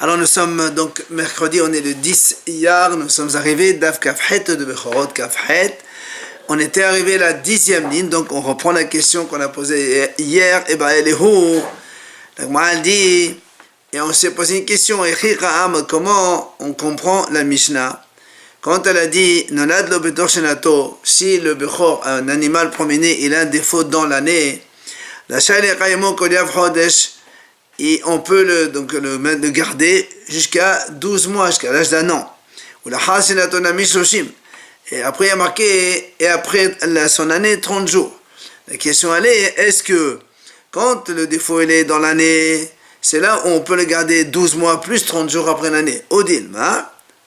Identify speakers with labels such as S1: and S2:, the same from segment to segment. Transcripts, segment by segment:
S1: Alors nous sommes donc mercredi, on est le 10 Iyar, nous sommes arrivés d'Av Kafhet de Bechorot Kafhet. On était arrivé à la 10e ligne, donc on reprend la question qu'on a posée hier. Et ben elle est où? La Gemara dit, et on s'est posé une question, comment on comprend la Mishnah? Quand elle a dit, Nolad lo betor shenato, si le Bechor, un animal promené, il a un défaut dans l'année, la Shaile Kayemo Kodiav Chodesh, et on peut le garder jusqu'à 12 mois, jusqu'à l'âge d'un an. Ou la Hasenato Nami Shoshim. Et après, il y a marqué, et après son année, 30 jours. La question elle est, est-ce que quand le défaut il est dans l'année, c'est là où on peut le garder 12 mois plus 30 jours après l'année, Odil, hein?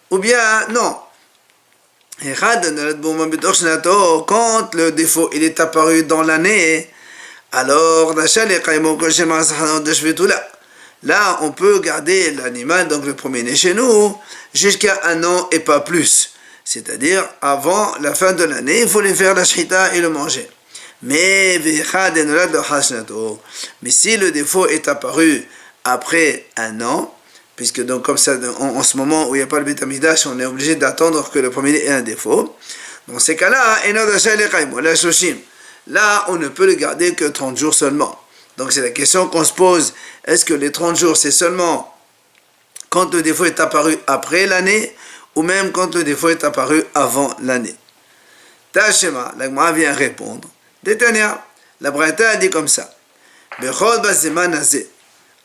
S1: Ou bien non. Quand le défaut il est apparu dans l'année, alors là on peut garder l'animal, donc le promener chez nous, jusqu'à un an et pas plus. C'est-à-dire, avant la fin de l'année, il faut les faire la shrita et le manger. Mais si le défaut est apparu après un an, puisque donc comme ça, en ce moment où il n'y a pas le Beit Hamikdash, on est obligé d'attendre que le premier ait un défaut. Dans ces cas-là, là, on ne peut le garder que 30 jours seulement. Donc c'est la question qu'on se pose. Est-ce que les 30 jours, c'est seulement quand le défaut est apparu après l'année, ou même quand le défaut est apparu avant l'année? Tashema, la Gemara vient répondre. Détania, la Braïta a dit comme ça.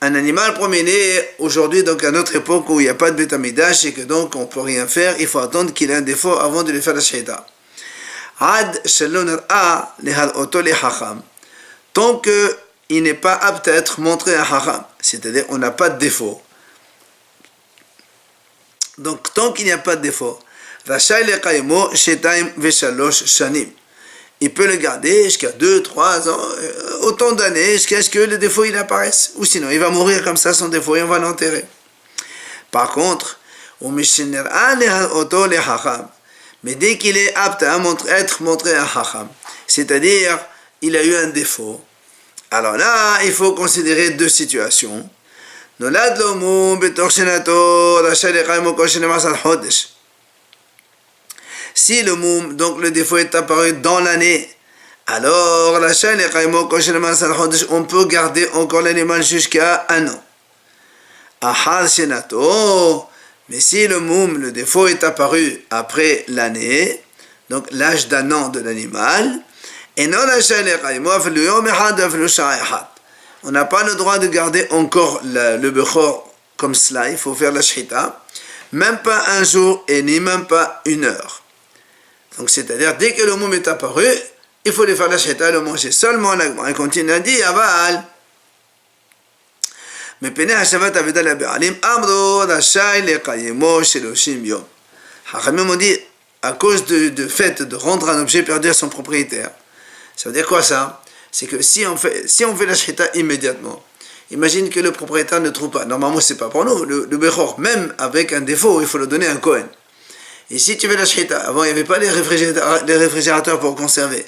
S1: Un animal promené aujourd'hui, donc à notre époque où il n'y a pas de Beit Hamikdash et que donc on ne peut rien faire, il faut attendre qu'il ait un défaut avant de lui faire la shahida. Tant qu'il n'est pas apte à être montré à Hacham, c'est-à-dire on n'a pas de défaut. Donc tant qu'il n'y a pas de défaut, il peut le garder jusqu'à 2, 3 ans, autant d'années, jusqu'à ce que le défaut il apparaisse. Ou sinon, il va mourir comme ça, son défaut, et on va l'enterrer. Par contre, mais dès qu'il est apte à être montré à Hacham, c'est-à-dire, il a eu un défaut, alors là, il faut considérer deux situations. Si le moum, donc le défaut est apparu dans l'année, alors on peut garder encore l'animal jusqu'à un an. Mais si le moum, le défaut est apparu après l'année, donc l'âge d'un an de l'animal, on n'a pas le droit de garder encore le bechor comme cela, il faut faire la shrita, même pas un jour et ni même pas une heure. Donc c'est-à-dire, dès que le moum est apparu, il faut les faire la shrita et le manger. Seulement, il continue à dire, aval. Mais pene hashavat aveda la be'alim, amro rashai lekayemo sheloshim yom. Hachamim ont dit, à cause de fait de rendre un objet perdu à son propriétaire. Ça veut dire quoi ça? C'est que si on fait la shrita immédiatement, imagine que le propriétaire ne trouve pas. Normalement, c'est pas pour nous. Le bechor, même avec un défaut, il faut le donner à un Kohen. Et si tu fais la shrita, avant il n'y avait pas les réfrigérateurs pour conserver,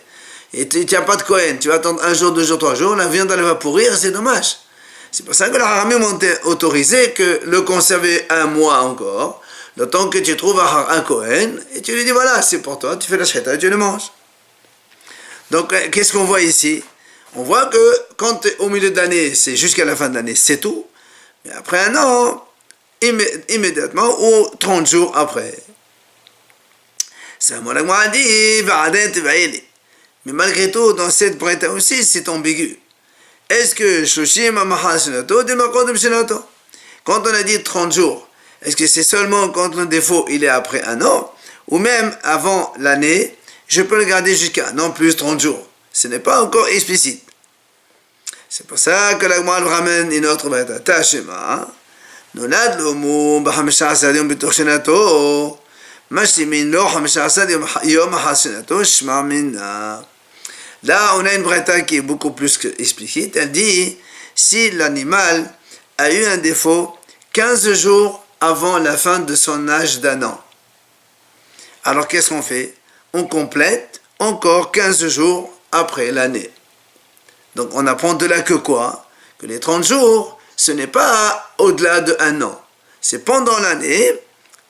S1: et tu n'as pas de Kohen, tu vas attendre 1 jour, 2 jours, 3 jours, la viande elle va pourrir, c'est dommage. C'est pour ça que la Haramim ont autorisé que le conserver 1 mois encore, le temps que tu trouves un Kohen, et tu lui dis voilà, c'est pour toi, tu fais la shrita et tu le manges. Donc qu'est-ce qu'on voit ici? On voit que quand au milieu de l'année, c'est jusqu'à la fin de l'année, c'est tout, mais après un an, immédiatement, ou 30 jours après. Ça, moi, a dit, mais malgré tout, dans cette braïta aussi, c'est ambigu. Est-ce que quand on a dit 30 jours, est-ce que c'est seulement quand le défaut il est après un an, ou même avant l'année, je peux le garder jusqu'à un an plus 30 jours? Ce n'est pas encore explicite. C'est pour ça que la Gemara ramène une autre braïta. Tashema, nolad lo moum b'hamesha asar yom b'toch shenato. Là, on a une braïta qui est beaucoup plus explicite. Elle dit, si l'animal a eu un défaut 15 jours avant la fin de son âge d'un an, alors qu'est-ce qu'on fait? On complète encore 15 jours après l'année. Donc on apprend de là que quoi? Que les 30 jours, ce n'est pas au-delà de 1 an. c'est pendant l'année.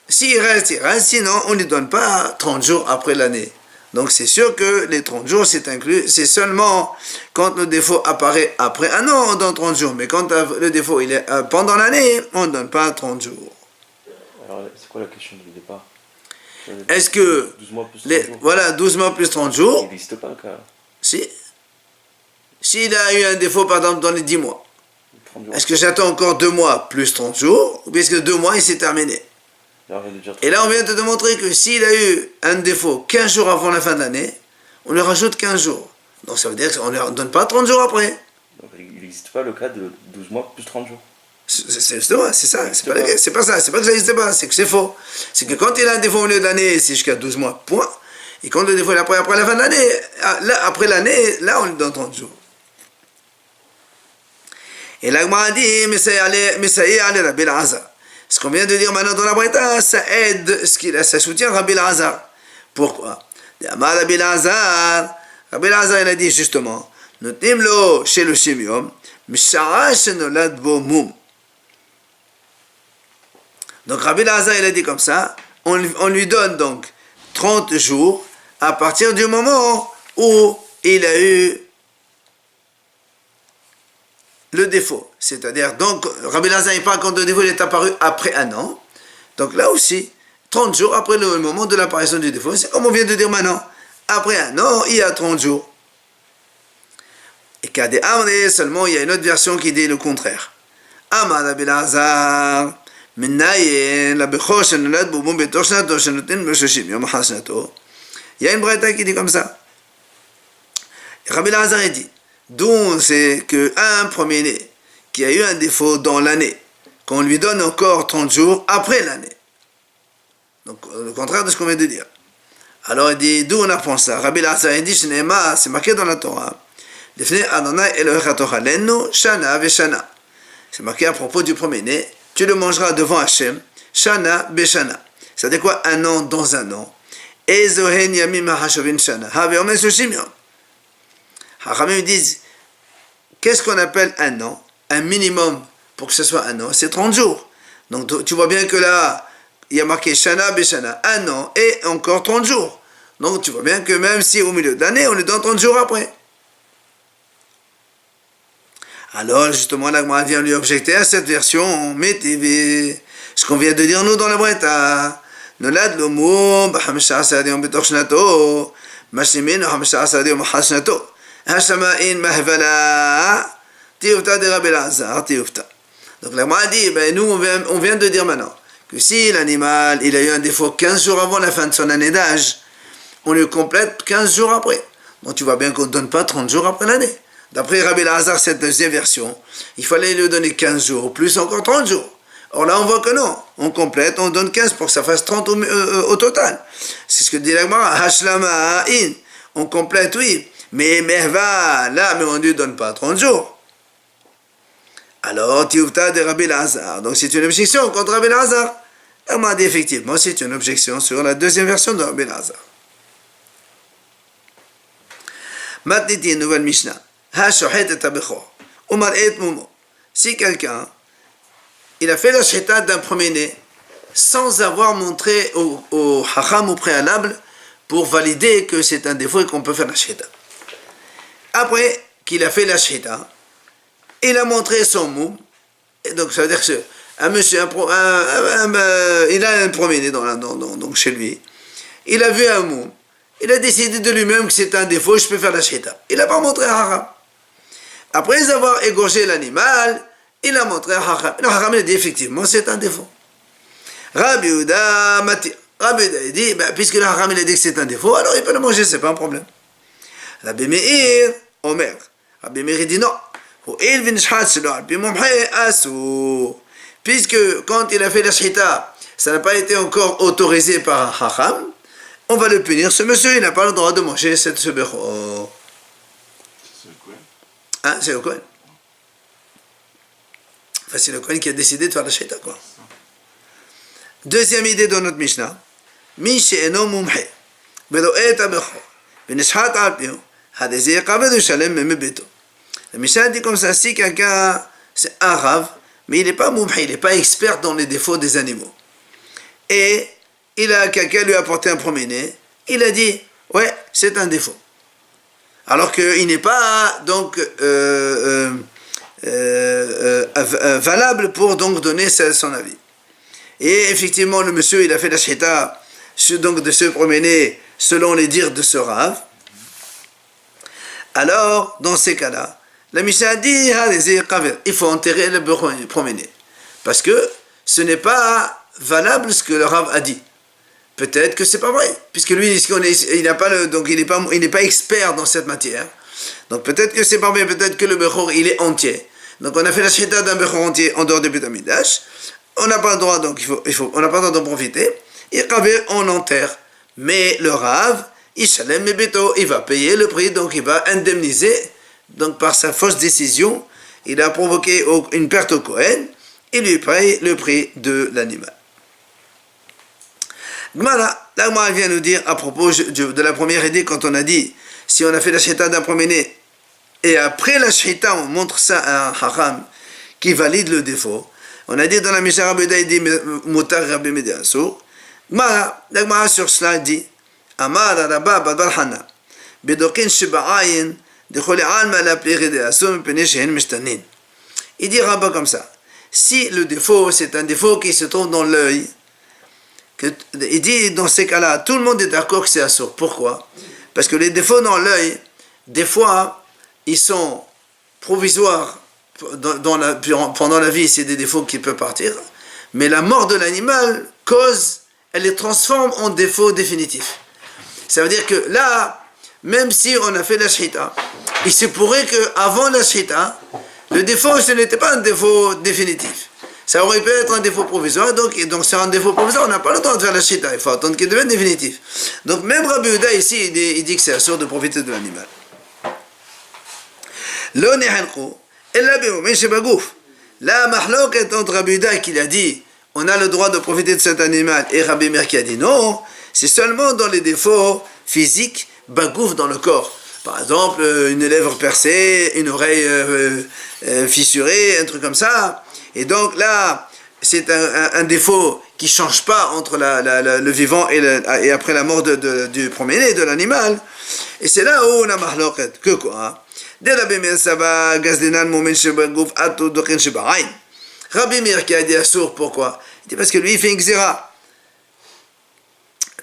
S1: S'il reste, il reste. Sinon, on ne lui donne pas 30 jours après l'année. Donc, c'est sûr que les 30 jours, c'est inclus. C'est seulement quand le défaut apparaît après un an, on donne 30 jours. Mais quand le défaut il est pendant l'année, on ne donne pas 30 jours.
S2: Alors, c'est quoi la question du départ?
S1: Est-ce que
S2: 12 mois plus 30 jours.
S1: voilà, 12 mois plus 30 jours,
S2: Il n'existe pas, car
S1: si, s'il a eu un défaut, par exemple, dans les 10 mois,
S2: 30 jours.
S1: est-ce que j'attends encore 2 mois plus 30 jours, ou bien est-ce que 2 mois, il s'est terminé?
S2: Alors, il y a déjà
S1: Et là, on vient de démontrer que s'il a eu un défaut 15 jours avant la fin de l'année, on lui rajoute 15 jours. Donc ça veut dire qu'on ne lui donne pas 30 jours après.
S2: Donc, il n'existe pas le cas de 12 mois plus 30 jours.
S1: C'est justement, c'est ça, c'est pas ça, c'est pas que ça n'existe pas, c'est que c'est faux. C'est que quand il a un défaut au milieu de l'année, c'est jusqu'à 12 mois, point. Et quand le défaut est après la fin de l'année, là, après l'année, là, on lui donne 30 jours. Et là, a dit, mais ça y est, allez, Rabbi Elazar. Ce qu'on vient de dire maintenant dans la Braïta, ça aide, ça soutient Rabbi Elazar. Pourquoi? Rabbi Elazar, il a dit justement, Notimlo chez le Shimium, Mishara shenolad bo mum. Donc Rabbi Elazar, il a dit comme ça, on lui donne donc 30 jours à partir du moment où il a eu le défaut. C'est-à-dire, donc, Rabbi Elazar, il parle quand le défaut il est apparu après un an. Donc là aussi, 30 jours après le moment de l'apparition du défaut, c'est comme on vient de dire maintenant. Après un an, il y a 30 jours. Et Kadé Amre, seulement il y a une autre version qui dit le contraire. Amar Rabbi Elazar, Menayen, la Bechor, Shenolad, Boubou, Betor, Shnato, Shenotin, Beshoshim, Yom Hashnato. Il y a une braïta qui dit comme ça. Et Rabbi Elazar, il dit, d'où c'est qu'un premier-né qui a eu un défaut dans l'année, qu'on lui donne encore 30 jours après l'année. Donc, le contraire de ce qu'on vient de dire. Alors, il dit, d'où on apprend ça? Rabbi Elazar, il dit, Shnema, c'est marqué dans la Torah. C'est marqué à propos du premier-né, tu le mangeras devant Hachem, Shana Beshana. Ça dit quoi? Un an dans un an. Ezohen Yamim HaShavin Shana. Haveomen Shoshim Yom. Hachamim disent, qu'est-ce qu'on appelle un an? Un minimum pour que ce soit un an, c'est 30 jours. Donc tu vois bien que là, il y a marqué Shana Beshana, un an et encore 30 jours. Donc tu vois bien que même si au milieu de l'année, on lui donne 30 jours après. Alors, justement, l'Agma vient lui objecter à cette version, métévé, ce qu'on vient de dire nous dans la Braïta. Nolad l'omo, b'hamisha'asar yom b'toch shnato, mashlimin b'hamisha'asar yom b'chal shnato. Hashama'in mahvala, tiufta de Rabbi Elazar, tiufta. Donc l'Agma dit, ben nous, on vient de dire maintenant, que si l'animal, il a eu un défaut 15 jours avant la fin de son année d'âge, on le complète 15 jours après. Donc tu vois bien qu'on ne donne pas 30 jours après l'année. D'après Rabbi Elazar, cette deuxième version, il fallait lui donner 15 jours, plus encore 30 jours. Or là, on voit que non. On complète, on donne 15 pour que ça fasse 30 au total. C'est ce que dit l'Agmara. Hashlama in. On complète, oui. Mais Mehva, là, mais on ne lui donne pas 30 jours. Alors, Tiufta de Rabbi Elazar. Donc, c'est une objection contre Rabbi Elazar. L'Agmara dit effectivement, c'est une objection sur la deuxième version de Rabbi Elazar. Maintenant, une nouvelle Mishnah. Si quelqu'un il a fait la shhita d'un premier-né sans avoir montré au hacham au préalable pour valider que c'est un défaut et qu'on peut faire la shhita. Après qu'il a fait la shhita, il a montré son mou, et donc ça veut dire que un monsieur, il a un premier-né donc chez lui, il a vu un mou, il a décidé de lui-même que c'est un défaut, je peux faire la shhita. Il n'a pas montré à hacham. Après avoir égorgé l'animal, il a montré à Hacham. Le Hacham a dit effectivement c'est un défaut. Rabbi Yehuda Matir. Rabbi Yehuda dit puisque le Hacham a dit que c'est un défaut, alors il peut le manger, c'est pas un problème. Rabbi Meir, Omer. Rabbi Meir dit non. Puisque quand il a fait la shhita, ça n'a pas été encore autorisé par Hacham, on va le punir. Ce monsieur, il n'a pas le droit de manger ce bécho. Ah, c'est le Kohen. Enfin, c'est le Kohen qui a décidé de faire la shhita, quoi. Deuxième idée de notre Mishnah. Mi she'eno mumhe, velo'et ha-bechor, ve'nishhat al-pio, hadezi yaqaved u'shalem mebeto. La Mishnah dit comme ça, si quelqu'un, c'est un rave, mais il n'est pas moumhi, il n'est pas expert dans les défauts des animaux. Et quelqu'un lui a apporté un promené, il a dit, ouais, c'est un défaut. Alors qu'il n'est pas donc valable pour donc donner son avis. Et effectivement, le monsieur, il a fait la shita, donc de se promener selon les dires de ce Rav. Alors, dans ces cas-là, la Mishnah dit, il faut enterrer le promené. Parce que ce n'est pas valable ce que le Rav a dit. Peut-être que c'est pas vrai, puisque lui, il n'est pas expert dans cette matière. Donc peut-être que c'est pas vrai, peut-être que le Bechor, il est entier. Donc on a fait la shita d'un Bechor entier en dehors du Beit Hamidrash. On n'a pas le droit, donc on n'a pas le droit d'en profiter. Et on enterre. Mais le Rav, il va payer le prix, donc il va indemniser. Donc par sa fausse décision, il a provoqué une perte au Kohen, il lui paye le prix de l'animal. Gmara, là, moi, elle vient nous dire à propos de la première idée, quand on a dit, si on a fait la shita d'un promené, et après la shita, on montre ça à un haram qui valide le défaut, on a dit dans la Mishnah Rabbi Yehuda, il dit, Mutar Rabbi Medi Asur. Gmara, la Gmara sur cela dit, Amar Rabba Badal Hana, Bedokin Shiba'ayin, Dechole Alma la Pliri de Asur, Mepene Shehen Mishtanin. Il dit Rabba comme ça, si le défaut, c'est un défaut qui se trouve dans l'œil, il dit dans ces cas-là, tout le monde est d'accord que c'est assourd. Pourquoi? Parce que les défauts dans l'œil, des fois, ils sont provisoires pendant la vie, c'est des défauts qui peuvent partir, mais la mort de l'animal elle les transforme en défauts définitifs. Ça veut dire que là, même si on a fait la shita, il se pourrait qu'avant la shita, le défaut, ce n'était pas un défaut définitif. Ça aurait pu être un défaut provisoire, donc sur un défaut provisoire, on n'a pas le temps de faire la shita, il faut attendre qu'il devienne définitif. Donc même Rabbi Yehuda ici, il dit que c'est assourd de profiter de l'animal. La mahloket entre Rabbi Yehuda qui a dit, on a le droit de profiter de cet animal, et Rabbi Meir qui a dit non, c'est seulement dans les défauts physiques, bagouf dans le corps. Par exemple, une lèvre percée, une oreille fissurée, un truc comme ça. Et donc là, c'est un défaut qui ne change pas entre le vivant et après la mort du promené, de l'animal. Et c'est là où on a mahloket. Que quoi? Rabbi Meir qui a dit assour, pourquoi? Il dit parce que lui, il fait une xéra.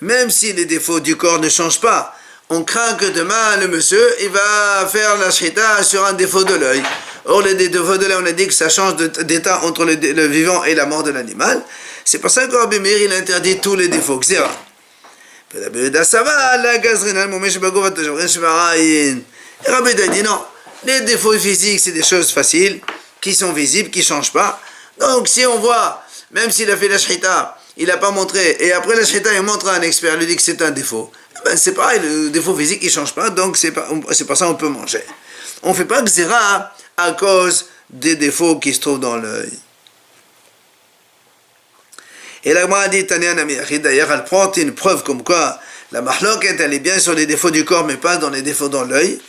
S1: Même si les défauts du corps ne changent pas, on craint que demain, le monsieur, il va faire la shita sur un défaut de l'œil. Or, les défauts de l'œil, on a dit que ça change d'état entre le vivant et la mort de l'animal. C'est pour ça que Rabbi Meir, il interdit tous les défauts. Xéra. Rabbi Yehuda dit non. Les défauts physiques, c'est des choses faciles, qui sont visibles, qui ne changent pas. Donc, si on voit, même s'il a fait la shita, il n'a pas montré, et après la shita, il montre à un expert, il lui dit que c'est un défaut. Ben, c'est pareil, le défaut physique, il ne change pas, donc c'est pour ça qu'on peut manger. On ne fait pas xéra à cause des défauts qui se trouvent dans l'œil. Et la Gemara dit, d'ailleurs, elle prend une preuve comme quoi la mahloket, elle est bien sur les défauts du corps, mais pas dans les défauts dans l'œil.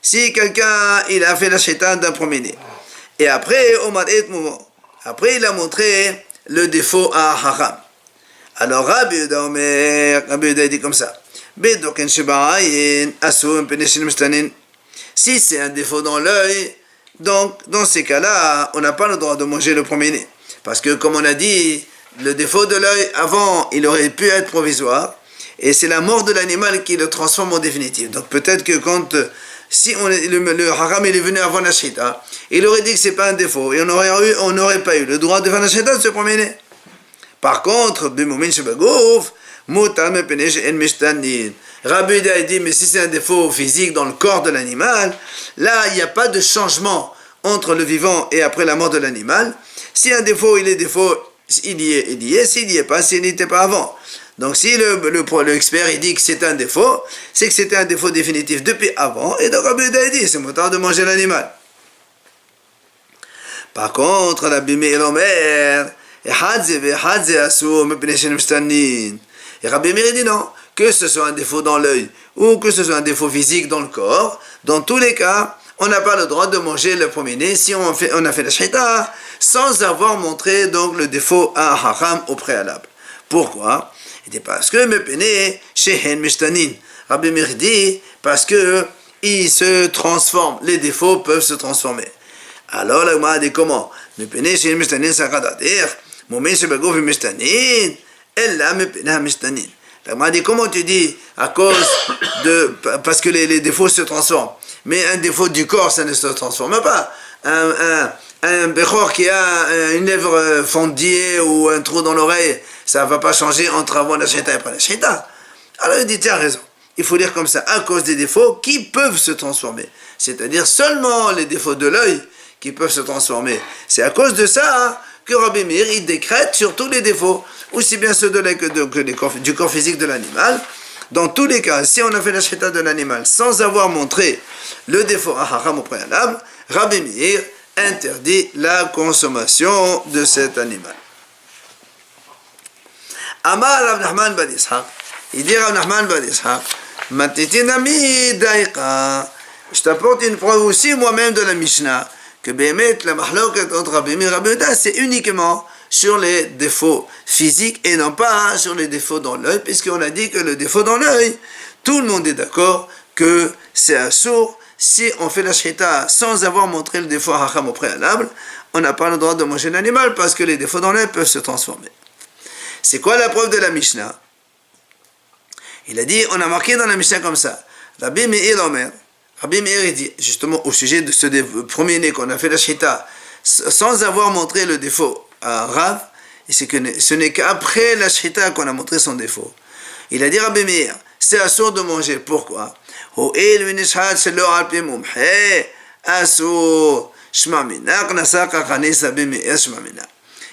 S1: Si quelqu'un, il a fait la shaitan d'un promené, et après, il a montré le défaut à haram. Alors Rabbi Yehuda dit comme ça. Si c'est un défaut dans l'œil, donc dans ces cas-là, on n'a pas le droit de manger le promené. Parce que comme on a dit, le défaut de l'œil, avant, il aurait pu être provisoire, et c'est la mort de l'animal qui le transforme en définitive. Donc peut-être que si le haram il est venu avant la shita, il aurait dit que c'est pas un défaut, et on n'aurait pas eu le droit de faire la shita de se promener. Par contre, Rabbi Yehuda dit, mais si c'est un défaut physique dans le corps de l'animal, là, il n'y a pas de changement entre le vivant et après la mort de l'animal. Si un défaut, il est défaut, il y est, s'il n'y est pas, s'il n'était pas avant. Donc si l'expert il dit que c'est un défaut, c'est que c'était un défaut définitif depuis avant, et donc Rabbi Yehuda dit, c'est mon temps de manger l'animal. Par contre, Rabbi Meir Omer, et Rabbi Meir dit non, que ce soit un défaut dans l'œil ou que ce soit un défaut physique dans le corps, dans tous les cas, on n'a pas le droit de manger le premier-né si on a fait la shahita sans avoir montré donc le défaut à haram au préalable. Pourquoi? Il dit parce que mepene shehen mishtanin. Rabbi Meir dit parce que ils se transforment, les défauts peuvent se transformer. Alors la Gemara dit comment? Mepene shehen mishtanin sakadadir, momen shebaguf mishtanin, ella mepene mishtanin. La Gemara dit comment tu dis à cause de parce que les défauts se transforment. Mais un défaut du corps, ça ne se transforme pas. Un béchor qui a une lèvre fendue ou un trou dans l'oreille, ça ne va pas changer entre avant la shahita et après la shahita. Alors il dit, tu as raison. Il faut dire comme ça, à cause des défauts qui peuvent se transformer. C'est-à-dire seulement les défauts de l'œil qui peuvent se transformer. C'est à cause de ça que Rabbi Meir, il décrète sur tous les défauts, aussi bien ceux de l'œil que du corps physique de l'animal. Dans tous les cas, si on a fait la shahita de l'animal sans avoir montré le défaut à haram au préalable, Rabbi Meir interdit la consommation de cet animal. Amar Rav Nachman ben Ishaq, il dit Rav Nachman ben Ishaq, Matitinami daïqa, je t'apporte une preuve aussi moi-même de la Mishnah, que Béhémet, la mahloket entre Rabbi Meir et Rabbi Yehuda, c'est uniquement sur les défauts physiques et non pas sur les défauts dans l'œil, puisqu'on a dit que le défaut dans l'œil, tout le monde est d'accord que c'est assourd. Si on fait la shahita sans avoir montré le défaut hacham au préalable, on n'a pas le droit de manger l'animal parce que les défauts dans l'œil peuvent se transformer. C'est quoi la preuve de la Mishnah? Il a dit, on a marqué dans la Mishnah comme ça, Rabbi Meir Omer, Rabbi Meir dit, justement au sujet de ce premier-né qu'on a fait la shahita sans avoir montré le défaut à Rav, et c'est que ce n'est qu'après la shahita qu'on a montré son défaut. Il a dit Rabbi Meir, c'est assourd de manger. Pourquoi?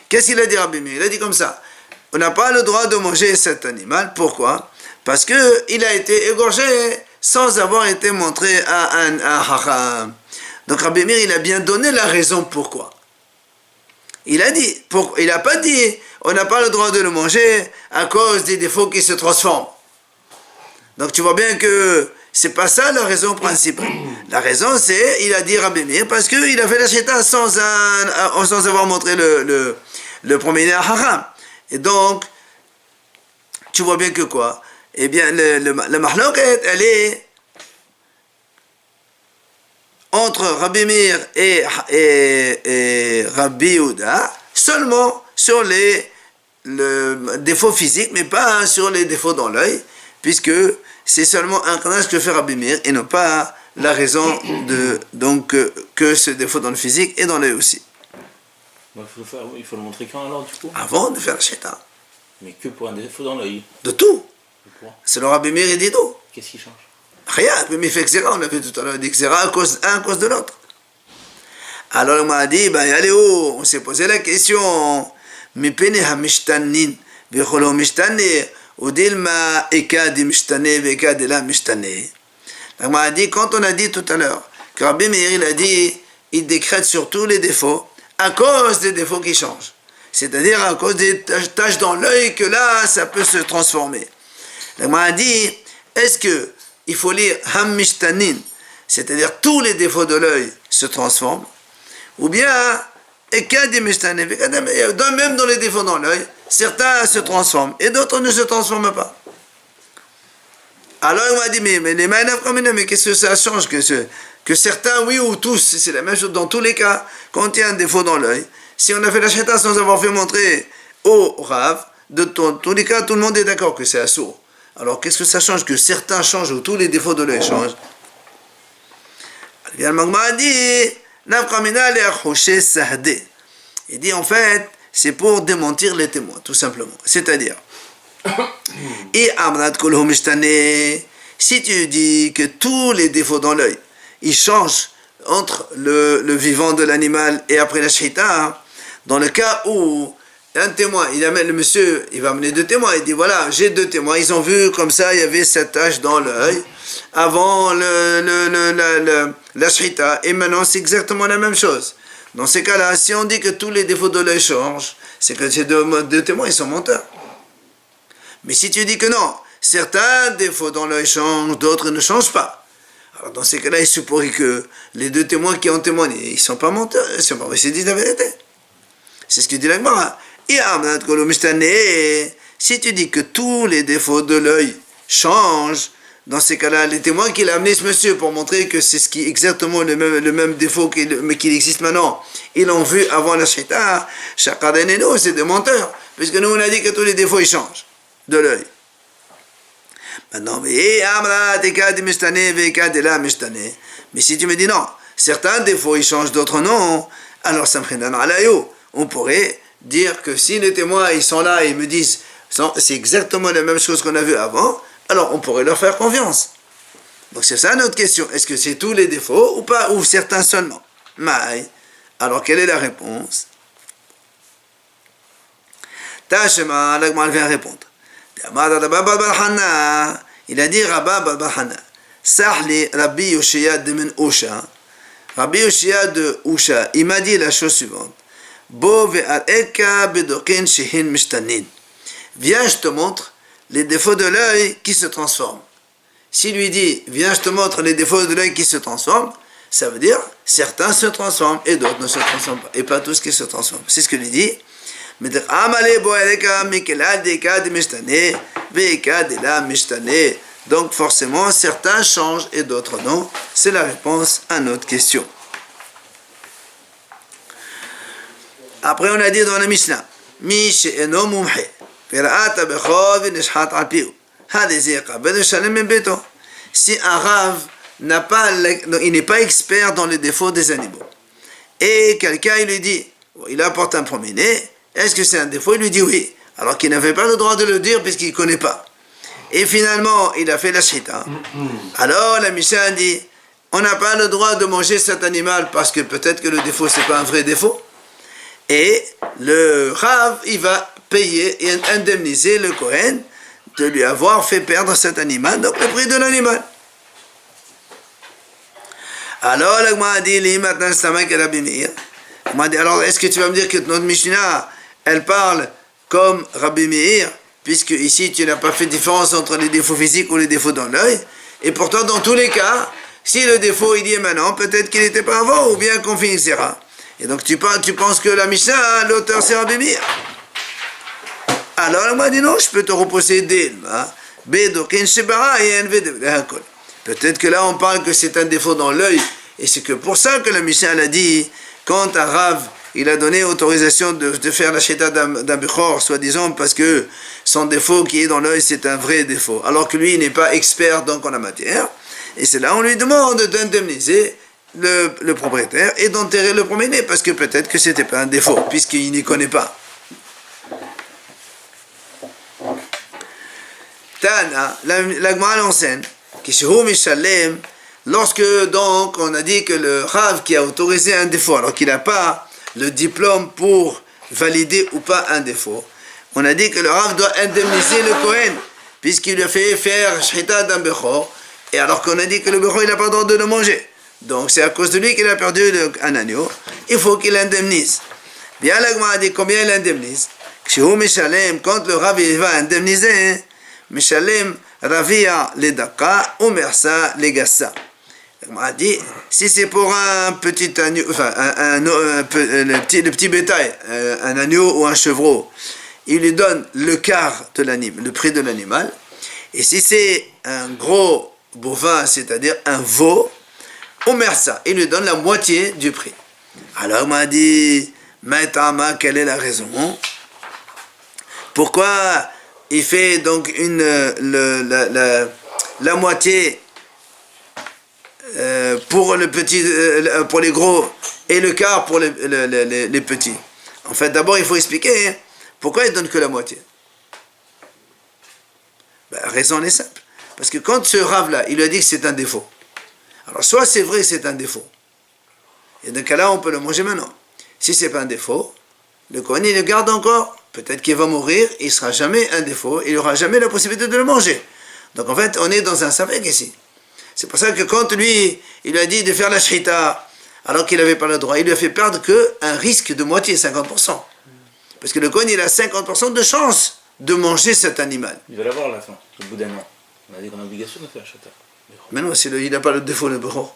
S1: Qu'est-ce qu'il a dit Rabbi Meir? Il a dit comme ça, on n'a pas le droit de manger cet animal. Pourquoi? Parce qu'il a été égorgé sans avoir été montré à un haram. Donc Rabbi Meir, il a bien donné la raison pourquoi. Il a dit, il n'a pas dit, on n'a pas le droit de le manger à cause des défauts qui se transforment. Donc tu vois bien que c'est pas ça la raison principale. La raison c'est, il a dit Rabbi Meir, parce qu'il a fait la shahita sans avoir montré le premier haram. Et donc, tu vois bien que quoi? Eh bien, la mahloket, elle est entre Rabbi Meir et Rabbi Yehuda, seulement sur les défauts physiques, mais pas sur les défauts dans l'œil, puisque c'est seulement un canage que fait Rabbi Meir, et non pas la raison que ce défaut dans le physique et dans l'œil aussi.
S2: Il faut le montrer quand alors du coup?
S1: Avant de faire la shahita.
S2: Mais que pour un défaut dans l'œil?
S1: De tout. C'est le Rabbi Meir et dit tout.
S2: Qu'est-ce qui change?
S1: Rien, mais il fait xéra, on a vu tout à l'heure, il dit xéra à cause de l'autre. Alors on m'a dit, allez on s'est posé la question, mi pene hamishtanin, vecholo mishtane, udilma ekad mishtane, vekad ela mishtane. On m'a dit, quand on a dit tout à l'heure, que Rabbi Meir, il a dit, il décrète sur tous les défauts, à cause des défauts qui changent. C'est-à-dire à cause des taches dans l'œil, que là, ça peut se transformer. On m'a dit, est-ce que il faut lire Hamishtanin, c'est-à-dire tous les défauts de l'œil se transforment, ou bien même dans les défauts dans l'œil, certains se transforment et d'autres ne se transforment pas. Alors il m'a dit, mais les maïnaf, mais qu'est-ce que ça change que certains, oui ou tous, c'est la même chose dans tous les cas, quand il y a un défaut dans l'œil, si on a fait la shahita sans avoir fait montrer au Rav, dans tous les cas, tout le monde est d'accord que c'est assourd. Alors, qu'est-ce que ça change que certains changent ou tous les défauts de l'œil changent? Il dit en fait, c'est pour démentir les témoins, tout simplement. C'est-à-dire, si tu dis que tous les défauts dans l'œil, ils changent entre le vivant de l'animal et après la shahita, dans le cas où un témoin, il amène le monsieur, il va amener 2 témoins, il dit voilà, j'ai 2 témoins, ils ont vu comme ça, il y avait cette tache dans l'œil avant la shahita, et maintenant c'est exactement la même chose. Dans ces cas-là, si on dit que tous les défauts de l'œil changent, c'est que ces 2 témoins, ils sont menteurs. Mais si tu dis que non, certains défauts dans l'œil changent, d'autres ne changent pas, Alors dans ces cas-là, il se pourrait que les deux témoins qui ont témoigné, ils ne sont pas menteurs, ils sont pas ils disent la vérité. C'est ce que dit la Gemara. Si tu dis que tous les défauts de l'œil changent, dans ces cas-là, les témoins qu'il a amené ce monsieur pour montrer que c'est exactement le même défaut mais qu'il existe maintenant, ils l'ont vu avant la Shita, Shakadeneno, c'est des menteurs, puisque nous on a dit que tous les défauts ils changent de l'œil. Maintenant, mais si tu me dis non, certains défauts ils changent, d'autres non, alors ça me on pourrait dire que si les témoins ils sont là et ils me disent c'est exactement la même chose qu'on a vu avant, alors on pourrait leur faire confiance. Donc c'est ça notre question. Est-ce que c'est tous les défauts ou pas, ou certains seulement? Mais, alors quelle est la réponse? Tashema, l'Agma vient répondre. Il a dit Rabba Barhana, Sahli Rabbi Yoshia de Men Usha. Rabbi Yoshia de Usha, il m'a dit la chose suivante. Bo ve'areka bedokin shehin mishtanin. Viens, je te montre les défauts de l'œil qui se transforment. S'il lui dit, viens, je te montre les défauts de l'œil qui se transforment, ça veut dire, certains se transforment et d'autres ne se transforment pas, et pas tous qui se transforment. C'est ce que lui dit. Donc forcément, certains changent et d'autres non. C'est la réponse à notre question. Après, on a dit dans la Mishnah, Mi she'eno mumhe. Si un Rav il n'est pas expert dans les défauts des animaux, et quelqu'un il lui dit, il apporte un premier-né, est-ce que c'est un défaut? Il lui dit oui, alors qu'il n'avait pas le droit de le dire puisqu'il ne connaît pas. Et finalement, il a fait la shita. Alors la Mishnah dit, on n'a pas le droit de manger cet animal parce que peut-être que le défaut c'est pas un vrai défaut. Et le Rav, il va payer et indemniser le Kohen de lui avoir fait perdre cet animal, donc le prix de l'animal. Alors, la Gemara a dit, maintenant, Rabbi Meir. Alors, est-ce que tu vas me dire que notre Mishnah, elle parle comme Rabbi Meir, puisque ici, tu n'as pas fait différence entre les défauts physiques ou les défauts dans l'œil, et pourtant, dans tous les cas, si le défaut, il y est maintenant, peut-être qu'il n'était pas avant, ou bien qu'on finira. Et donc, tu penses que la Mishnah, l'auteur, c'est Rabbi Meir. Alors, elle m'a dit non, je peux te reposer d'Ilma. Peut-être que là, on parle que c'est un défaut dans l'œil, et c'est que pour ça que la Mishnah a dit, quand un Rav, il a donné autorisation de faire la shita d'un Bechor, soi-disant, parce que son défaut qui est dans l'œil, c'est un vrai défaut, alors que lui, il n'est pas expert donc en la matière, et c'est là on lui demande d'indemniser le propriétaire et d'enterrer le premier-né, parce que peut-être que c'était pas un défaut, puisqu'il n'y connaît pas. Tana, la Gemara enseigne que lorsque donc on a dit que le Rav qui a autorisé un défaut, alors qu'il n'a pas le diplôme pour valider ou pas un défaut, on a dit que le Rav doit indemniser le Kohen, puisqu'il lui a fait faire shita d'un Bechor, et alors qu'on a dit que le Bechor il n'a pas le droit de le manger. Donc c'est à cause de lui qu'il a perdu un agneau, il faut qu'il indemnise. Bien la Gemara a dit combien il indemnise. Quand le Rav il va indemniser, Mishalem Ravia les Daka, Omersa les Gassa. On a dit, si c'est pour un petit agneau, enfin le petit bétail, un agneau ou un chevreau, il lui donne le quart de l'animal, le prix de l'animal. Et si c'est un gros bovin, c'est-à-dire un veau, Omersa, il lui donne la moitié du prix. Alors on m'a dit, Maïtama, quelle est la raison? Pourquoi il fait donc la moitié pour le petit, pour les gros et le quart pour les petits? En fait, d'abord il faut expliquer pourquoi il donne que la moitié. La raison est simple, parce que quand ce Rav là, il lui a dit que c'est un défaut. Alors soit c'est vrai que c'est un défaut, et dans ce cas-là on peut le manger maintenant. Si c'est pas un défaut, le Kohen il le garde encore. Peut-être qu'il va mourir, il ne sera jamais un défaut, il n'aura jamais la possibilité de le manger. Donc en fait, on est dans un savek ici. C'est pour ça que quand lui, il lui a dit de faire la shrita, alors qu'il n'avait pas le droit, il lui a fait perdre qu'un risque de moitié, 50%. Parce que le Kohen, il a 50% de chance de manger cet animal.
S2: Il va l'avoir à la fin, au bout d'un an. On a dit qu'on a l'obligation de faire la shrita.
S1: Mais non, il n'a pas le défaut, le Bechor.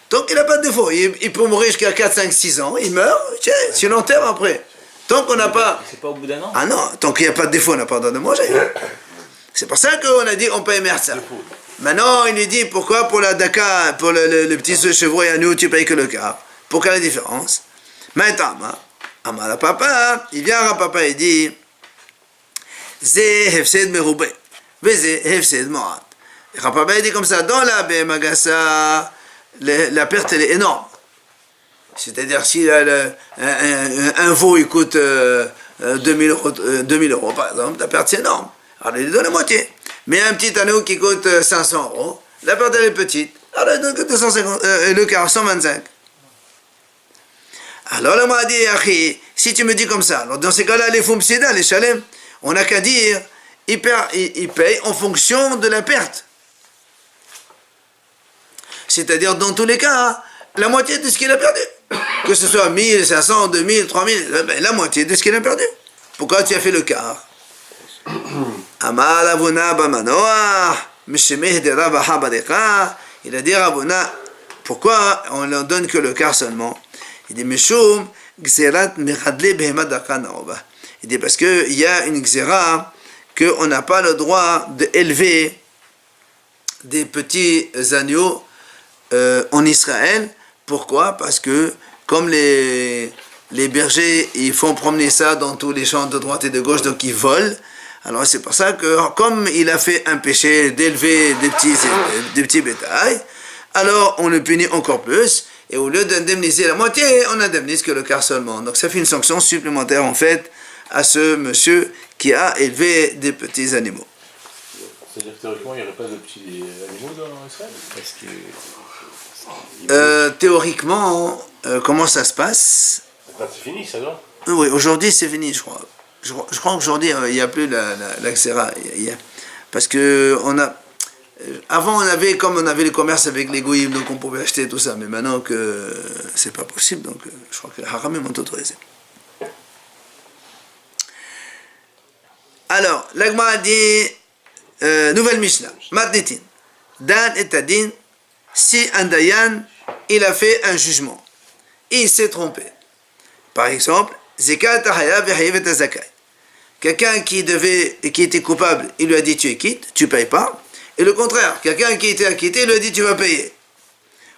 S1: Donc il n'a pas de défaut. Il peut mourir jusqu'à 4, 5, 6 ans, il meurt, tiens, tu l'enterres après. Tant qu'on n'a pas...
S2: C'est pas au bout d'un an?
S1: Ah non, tant qu'il n'y a pas de défaut, on n'a pas le droit de manger. C'est pour ça qu'on a dit on paye merza. Maintenant, il lui dit pourquoi pour la daka, pour le petit chevreuil à nous, tu payes que le quart. Pour quelle est la différence? Maintenant, Amara papa, il vient à papa et dit Zé hefsed meroubé, Vezé hefsed morat. Et papa il dit comme ça, dans la Magassa, la perte elle est énorme. C'est-à-dire si un veau il coûte 2000 euros par exemple, la perte c'est énorme. Alors il lui donne la moitié. Mais un petit anneau qui coûte 500 euros, la perte elle est petite. Alors il donne que 250, le quart, 125. Alors là, m'a dit, Akhi, si tu me dis comme ça, alors dans ces cas-là, les Fumsida, les Shalem, on n'a qu'à dire, ils payent en fonction de la perte. C'est-à-dire, dans tous les cas, la moitié de ce qu'il a perdu. Que ce soit 1000, 500, 2000, 3000, la moitié de ce qu'il a perdu. Pourquoi tu as fait le quart? Amar Avuna Bamanoah, Mishemeh de Rabaha Badeka. Il a dit Ravuna, pourquoi on ne donne que le quart seulement? Il dit Mishum Gzerat Mechadle Behema Daka Naoba. Il dit parce qu'il y a une Gzera qu'on n'a pas le droit d'élever des petits agneaux en Israël. Pourquoi? Parce que comme les bergers ils font promener ça dans tous les champs de droite et de gauche, donc ils volent. Alors c'est pour ça que comme il a fait un péché d'élever des petits bétails, alors on le punit encore plus. Et au lieu d'indemniser la moitié, on indemnise que le quart seulement. Donc ça fait une sanction supplémentaire en fait à ce monsieur qui a élevé des petits animaux.
S3: C'est-à-dire que théoriquement il n'y aurait pas de petits animaux dans Israël?
S1: Théoriquement, comment ça se passe?
S3: C'est fini ça, non?
S1: Oui, aujourd'hui c'est fini, je crois. Je crois qu'aujourd'hui il n'y a plus la xéra. Parce que avant comme on avait les commerces avec les goïms, donc on pouvait acheter tout ça, mais maintenant que c'est pas possible, donc je crois que les haramim m'ont autorisé. Alors, l'Agma dit nouvelle Mishnah, Matnitin, Dan et Tadin, si un Dayan il a fait un jugement, il s'est trompé. Par exemple, Zekat Hayav et Zakai. Quelqu'un qui était coupable, il lui a dit tu es quitte, tu payes pas. Et le contraire, quelqu'un qui était acquitté, il lui a dit tu vas payer.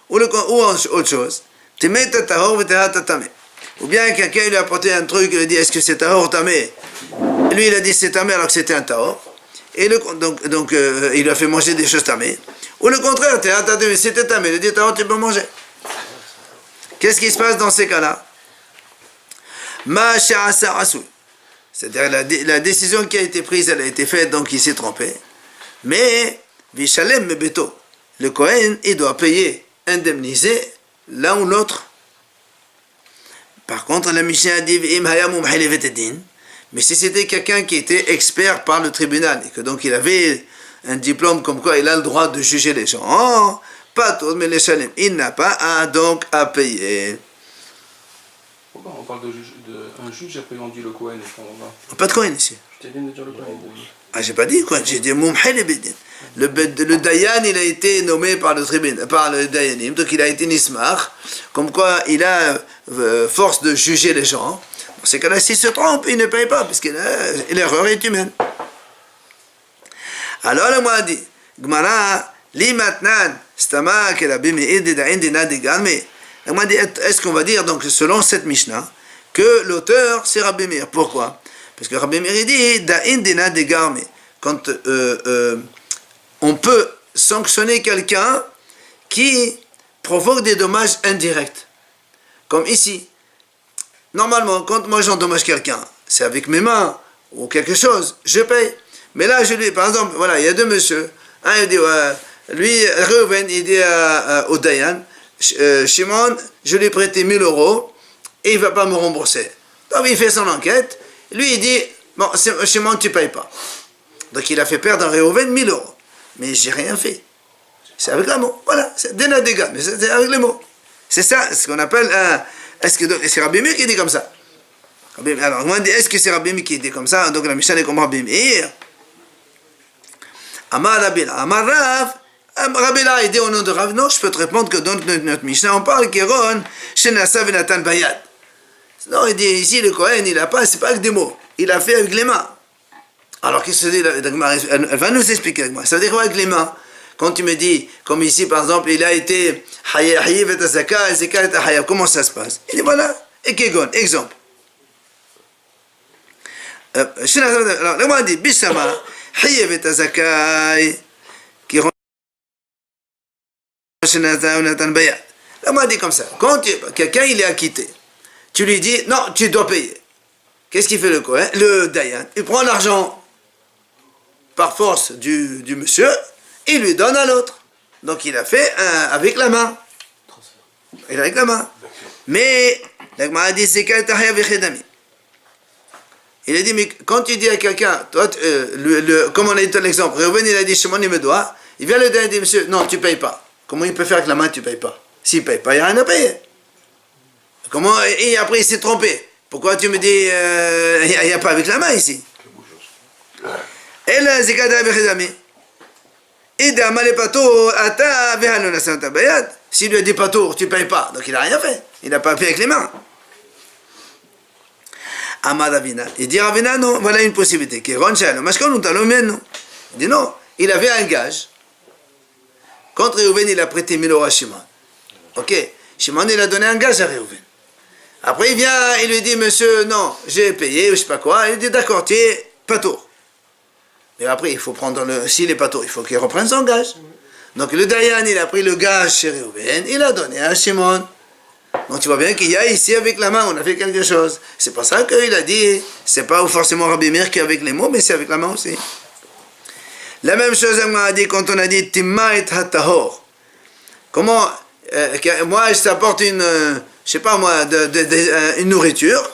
S1: Ou autre chose, ou bien quelqu'un lui a apporté un truc, il lui a dit est-ce que c'est tahor ou tamé? Lui il a dit c'est tamé alors que c'était un tahor. Et donc il lui a fait manger des choses tamées. Ou le contraire, c'était tamé, il a dit tahor tu peux manger. Qu'est-ce qui se passe dans ces cas-là? C'est-à-dire la décision qui a été prise, elle a été faite, donc il s'est trompé. Mais, Vishalem Mebeto, le Kohen, il doit payer, indemniser l'un ou l'autre. Par contre, la Mishnah dit, mais si c'était quelqu'un qui était expert par le tribunal, et que donc il avait un diplôme comme quoi il a le droit de juger les gens, pas tout, mais les Shalem, il n'a pas donc à payer.
S4: Pourquoi on parle d'un juge après on dit le Kohen?
S1: Pas de Kohen ici.
S4: Je t'ai bien de dire le Kohen.
S1: Ah, j'ai pas dit quoi, j'ai dit Mumhel et Bedin. Le Dayan, il a été nommé par le tribunal, par le Dayanim, donc il a été Nismar, comme quoi il a force de juger les gens. Dans ces cas-là, s'il se trompe, il ne paye pas, parce que l'erreur est humaine. Alors le mot dit, Gmara, li matnan, stama, que la bimi, de dain, de nadigan, mais est-ce qu'on va dire, donc, selon cette Mishnah, que l'auteur c'est Rabbi Meir? Pourquoi? Parce que Rabbi Meir dit Da'in dina de garme. Quand on peut sanctionner quelqu'un qui provoque des dommages indirects. Comme ici. Normalement, quand moi j'endommage quelqu'un, c'est avec mes mains ou quelque chose, je paye. Mais là, par exemple, voilà, il y a deux messieurs. Un, il dit, lui, Reuven, il dit au Dayan, Shimon, je lui ai prêté 1000 euros et il ne va pas me rembourser. Donc il fait son enquête. Lui, il dit, bon, Shimon, tu ne payes pas. Donc il a fait perdre à Reuven 1000 euros. Mais j'ai rien fait. C'est avec les mots. Voilà, c'est des dégâts, mais c'est avec les mots. C'est ça, ce qu'on appelle un. Est-ce que c'est Rabbi Meir qui dit comme ça? Alors, on dit, est-ce que c'est Rabbi Meir qui dit comme ça? Donc la Mishnah est comme Rabbi Meir. Amar Rabila, Amar Rav, Rabila a dit au nom de Rav, non, je peux te répondre que dans notre Mishnah, on parle Kéron, Shenasa Venatan Bayad. Non, il dit ici, le Kohen, il a pas, c'est pas avec des mots, il a fait avec les mains. Alors, qu'est-ce que ça dit, elle va nous expliquer avec moi. Ça veut dire quoi avec les mains? Quand tu me dis, comme ici, par exemple, il a été Hayiv et Zaka, Zaka et Hayav, comment ça se passe? Il dit voilà, et Kégon, exemple. Alors, le mot dit, Bishama, Hayiv et Zaka, qui rend Nathan Bayad. Le mot dit comme ça. Quand quelqu'un il est acquitté, tu lui dis non, tu dois payer. Qu'est-ce qu'il fait le Kohen? Le Dayan, il prend l'argent par force du monsieur, il lui donne à l'autre. Donc il a fait avec la main. Il a avec la main. Mais l'Agma a dit c'est il a dit, mais quand tu dis à quelqu'un, toi, comme on a dit l'exemple, Réhouven il a dit, Shimon il me doit, il vient le Dayan et dit, monsieur, non, tu ne payes pas. Comment il peut faire avec la main, tu ne payes pas? S'il ne paye pas, il n'y a rien à payer. Comment, et après il s'est trompé. Pourquoi tu me dis, il n'y a pas avec la main ici? Et là, c'est quand même s'il lui a dit pas tour, tu ne payes pas. Donc il n'a rien fait. Il n'a pas payé avec les mains. Amad Avina. Il dit Ravina, non, voilà une possibilité. Il dit non, il avait un gage. Quand Réhouven il a prêté 1000 euros à Shimon. Ok, Shimon il a donné un gage à Réhouven. Après il vient, il lui dit monsieur, non, j'ai payé, ou je sais pas quoi. Il dit d'accord, tu es pas tour. Mais après il faut prendre s'il est pas tour, il faut qu'il reprenne son gage. Donc le Dayan il a pris le gage chez Réhouven, il a donné à Shimon. Donc tu vois bien qu'il y a ici avec la main, on a fait quelque chose. C'est pour ça qu'il a dit, c'est pas forcément Rabbi Meir qui est avec les mots, mais c'est avec la main aussi. La même chose, on a dit quand on a dit Timma et Hatahor. Comment, moi je t'apporte une, je sais pas moi, une nourriture.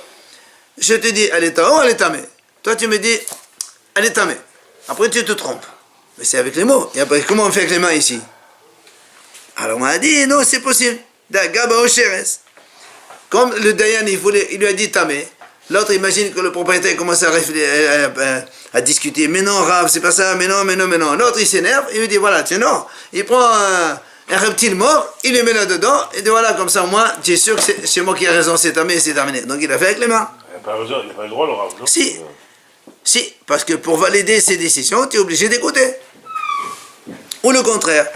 S1: Je te dis, elle est tahor, elle est tamée. Toi tu me dis, elle est tamée. Après tu te trompes. Mais c'est avec les mots. Et après, comment on fait avec les mains ici? Alors on a dit, non, c'est possible. Comme le Dayan, il lui a dit tamé. L'autre imagine que le propriétaire commence à discuter. Mais non, Rav, c'est pas ça, mais non. L'autre il s'énerve, il lui dit voilà, tiens, non. Il prend un reptile mort, il le met là-dedans, et dit voilà, comme ça, moi, tu es sûr que c'est moi qui ai raison, c'est tamé, c'est terminé. Donc il a fait avec les mains.
S3: Il n'a pas raison, il n'a pas le droit, le Rav, non?
S1: Si, parce que pour valider ses décisions, tu es obligé d'écouter. Ou le contraire.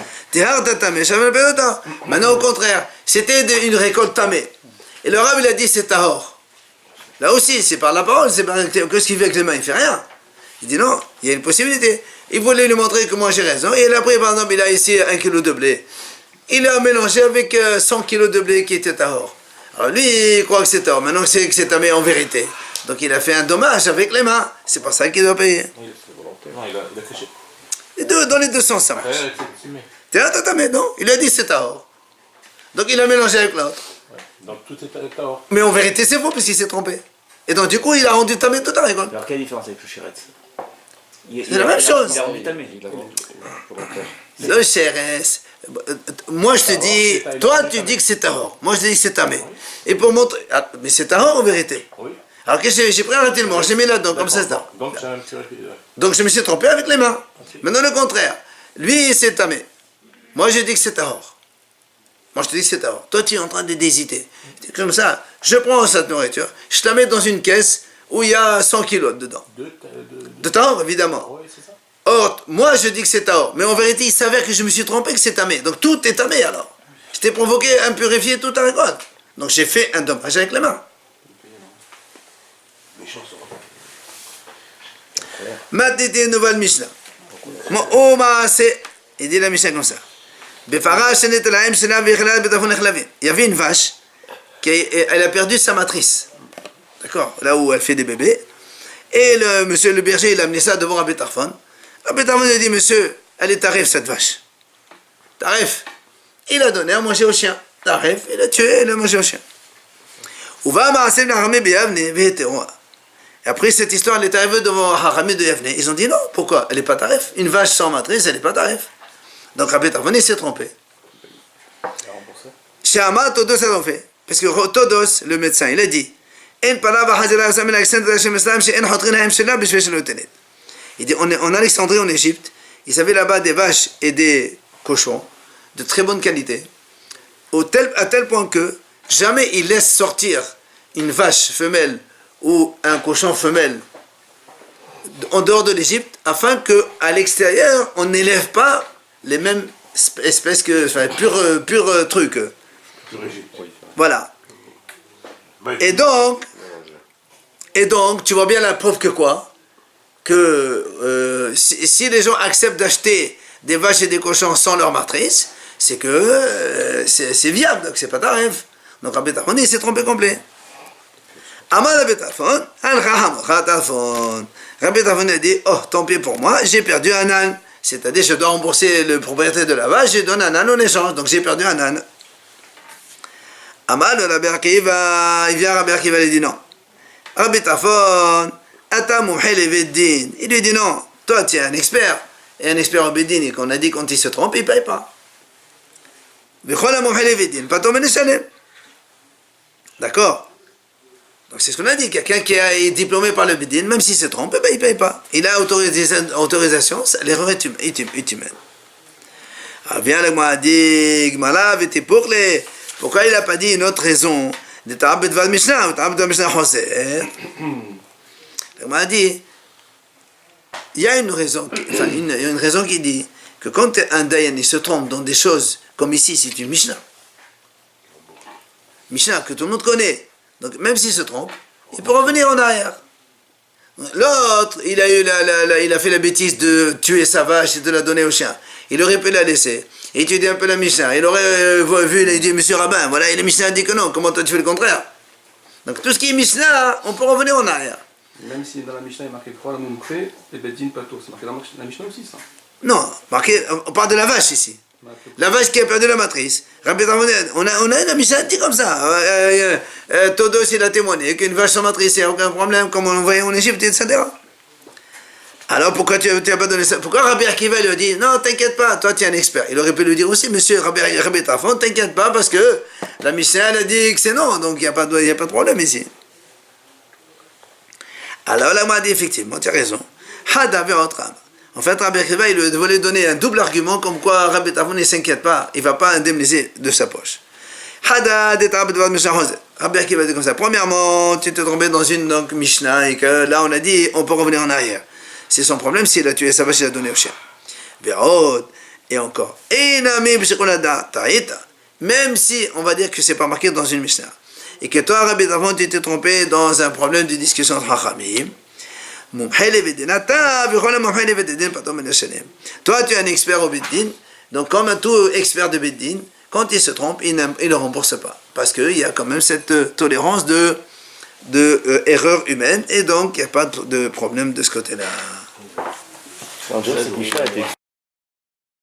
S1: Maintenant, au contraire, c'était une récolte tamée. Et le Rav, il a dit c'est tahor. Là aussi, c'est par la parole, c'est par qu'est-ce qu'il fait avec les mains, il fait rien. Il dit non, il y a une possibilité. Il voulait lui montrer que moi j'ai raison. Et après, par exemple, il a ici 1 kilo de blé. Il a mélangé avec 100 kilos de blé qui était tahor. Alors lui, il croit que c'est tahor. Maintenant, c'est que c'est tamé en vérité. Donc il a fait un dommage avec les mains. C'est pour ça qu'il doit payer.
S3: Oui, c'est volontaire. Non, il a triché.
S1: Les deux, dans les deux sens, ça marche. Non, il a dit c'est tahor. Donc il a mélangé avec l'autre.
S3: Ouais. Donc tout est tahor.
S1: Mais en vérité, c'est faux, parce qu'il s'est trompé. Et donc du coup, il a rendu tamé tout à récolte.
S2: Alors quelle différence avec le Shiretz?
S1: C'est la même chose.
S2: Il a rendu tamé.
S1: Le CRS, moi je te dis, toi tu dis que c'est tahor. Moi je te dis que c'est tamé. Et pour montrer, mais c'est tahor en vérité.
S3: Oui.
S1: Alors que j'ai pris un retilement, j'ai mis là-dedans, comme ça.
S3: Donc c'est un petit
S1: Donc je me suis trompé avec les mains. Maintenant le contraire. Lui c'est tamé. Moi je dis que c'est tahor. Moi je te dis que c'est tahor. Toi tu es en train d'hésiter. Comme ça, je prends cette nourriture, je la mets dans une caisse où il y a 100 kilos dedans. De tahor évidemment.
S3: Oui, c'est ça.
S1: Or, moi je dis que c'est tahor. Mais en vérité il s'avère que je me suis trompé que c'est tamé. Donc tout est tamé alors. Je t'ai provoqué, impurifié toute la récolte. Donc j'ai fait un dommage avec les mains. Maintenant, une nouvelle Mishnah. Il dit la Mishnah comme ça. Il y avait une vache elle a perdu sa matrice. D'accord? Là où elle fait des bébés. Et le berger, il a amené ça devant Rabbi Tarfon. Rabbi Tarfon lui a dit, monsieur, elle est tarif cette vache. Tarif. Il a donné à manger au chien. Tarif, il a tué, il a mangé au chien. Et après cette histoire, elle est arrivée devant Haramé de Yavne. Ils ont dit non, pourquoi? Elle n'est pas tarif. Une vache sans matrice, elle n'est pas tarif. Donc Rabbi Tarfon, il s'est trompé. Shama Todos a fait. Parce que Todos, le médecin, il a dit il dit en Alexandrie, en Égypte, ils avaient là-bas des vaches et des cochons de très bonne qualité, à tel point que jamais ils laissent sortir une vache femelle ou un cochon femelle en dehors de l'Égypte, afin qu'à l'extérieur, on n'élève pas les mêmes espèces que, enfin, pur truc.
S3: Plus rigide.
S1: Voilà. Et donc, tu vois bien la preuve que quoi? Que si les gens acceptent d'acheter des vaches et des cochons sans leur matrice, c'est que c'est viable, donc c'est pas tarif. Donc Rabbi Tarfon, il s'est trompé complet. Amar Rabbi Tarfon, Rabbi Tarfon a dit, oh, tant pis pour moi, j'ai perdu un âne. C'est-à-dire, je dois rembourser le propriétaire de la vache, je donne un âne en échange, donc j'ai perdu un âne. Amar le Rabbi Akiva, il vient Rabbi Akiva, il dit non. Rabbi Tarfon, Ata Mumhe Leveddin. Il lui dit non, toi tu es un expert, et un expert au Beddin, et qu'on a dit quand il se trompe, il ne paye pas. D'accord? Donc c'est ce qu'on a dit, quelqu'un qui est diplômé par le Beddin, même s'il se trompe, il ne paye pas. Il a autorisation, l'erreur est humaine. Alors viens le Moadig, Malav était pour les... Pourquoi il n'a pas dit une autre raison? De Ta'abed Val Mishnah, ou Ta'abed Val Mishnah José. Il m'a dit, il y a une raison, une raison qui dit que quand un Dayan il se trompe dans des choses, comme ici, c'est une Mishnah. Mishnah que tout le monde connaît. Donc même s'il se trompe, il peut revenir en arrière. L'autre, il a fait la bêtise de tuer sa vache et de la donner au chien. Il aurait pu la laisser. Étudier un peu la Mishnah. Il aurait vu, il a dit, Monsieur Rabbin, voilà, et la Mishnah dit que non. Comment toi tu fais le contraire? Donc tout ce qui est Mishnah, on peut revenir en arrière.
S4: Même si dans la Mishnah il est marqué Khol Mumche et Beddin Pato, c'est marqué dans la Mishnah aussi ça?
S1: Non, marqué, on parle de la vache ici. La vache qui a perdu la matrice. Rabbi Tarfon, on a la Mishnah dit comme ça. Todos il a témoigné qu'une vache sans matrice, il n'y a aucun problème, comme on voyait en Égypte, etc. Alors pourquoi tu n'as pas donné ça? Pourquoi Rabbi Akiva lui a dit non, t'inquiète pas, toi tu es un expert? Il aurait pu lui dire aussi, monsieur Rabbi Tarfon, t'inquiète pas, parce que la Mishnah a dit que c'est non, donc il n'y a pas de problème ici. Alors là, m'a dit effectivement, tu as raison. En fait, Rabbi Akiva, il voulait donner un double argument, comme quoi Rabbi Tarfon ne s'inquiète pas, il ne va pas indemniser de sa poche. Rabbi Akiva dit comme ça. Premièrement, tu te trompais dans une Mishnah, et que là on a dit, on peut revenir en arrière. C'est son problème s'il a tué sa vache, il a donné au chien. Et encore. Même si on va dire que c'est pas marqué dans une Mishnah, et que toi, Rabbi Tarfon, tu t'es trompé dans un problème de discussion entre Chachamim, toi, tu es un expert au Beddin, donc comme un tout expert de Beddin, quand il se trompe, il ne rembourse pas. Parce qu'il y a quand même cette tolérance de erreur humaine, et donc il n'y a pas de problème de ce côté-là.
S2: En gros, cette Mishnah a été